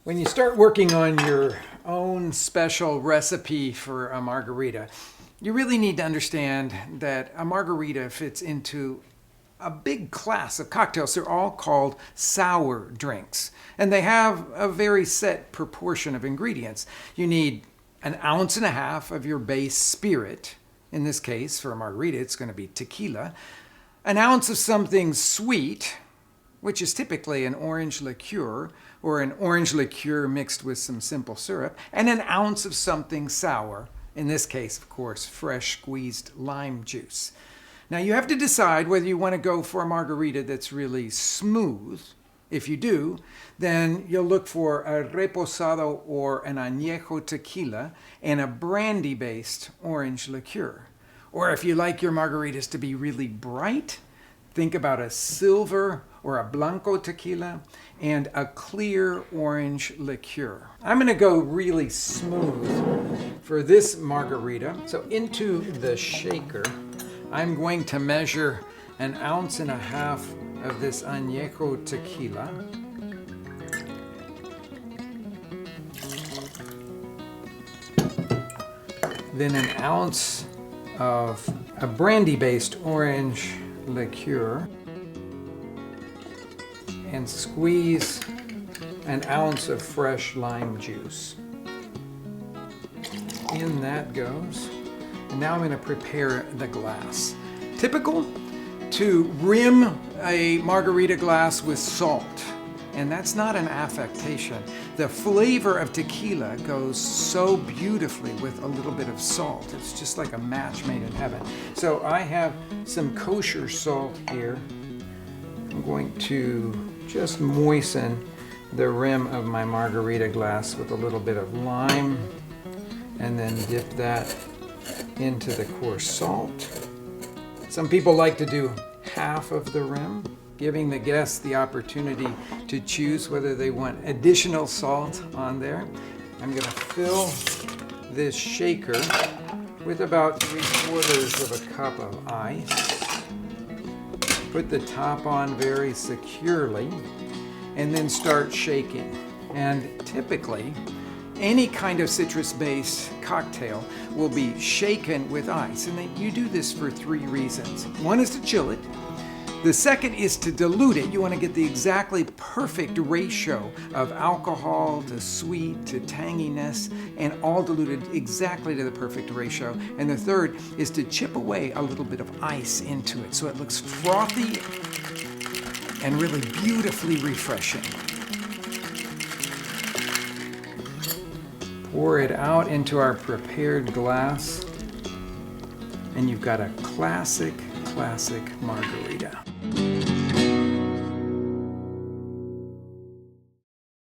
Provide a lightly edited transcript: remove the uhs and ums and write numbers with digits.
When you start working on your own special recipe for a margarita, you really need to understand that a margarita fits into a big class of cocktails. They're all called sour drinks, and they have a very set proportion of ingredients. You need 1.5 ounces of your base spirit. In this case, for a margarita, it's going to be tequila. 1 ounce of something sweet, which is typically an orange liqueur or an orange liqueur mixed with some simple syrup, and 1 ounce of something sour, in this case, of course, fresh squeezed lime juice. Now you have to decide whether you want to go for a margarita that's really smooth. If you do, then you'll look for a reposado or an añejo tequila and a brandy-based orange liqueur. Or if you like your margaritas to be really bright, think about a silver or a blanco tequila and a clear orange liqueur. I'm going to go really smooth for this margarita. So into the shaker, I'm going to measure 1.5 ounces of this añejo tequila. Then 1 ounce of a brandy-based orange liqueur, and squeeze 1 ounce of fresh lime juice. In that goes. And now I'm going to prepare the glass. Typical to rim a margarita glass with salt. And that's not an affectation. The flavor of tequila goes so beautifully with a little bit of salt. It's just like a match made in heaven. So I have some kosher salt here. I'm going to just moisten the rim of my margarita glass with a little bit of lime and then dip that into the coarse salt. Some people like to do half of the rim, giving the guests the opportunity to choose whether they want additional salt on there. I'm going to fill this shaker with about 3/4 of a cup of ice. Put the top on very securely and then start shaking. And typically, any kind of citrus-based cocktail will be shaken with ice. And you do this for 3 reasons. One is to chill it. The second is to dilute it. You want to get the exactly perfect ratio of alcohol to sweet to tanginess, and all diluted exactly to the perfect ratio. And the third is to chip away a little bit of ice into it so it looks frothy and really beautifully refreshing. Pour it out into our prepared glass, and you've got a classic margarita.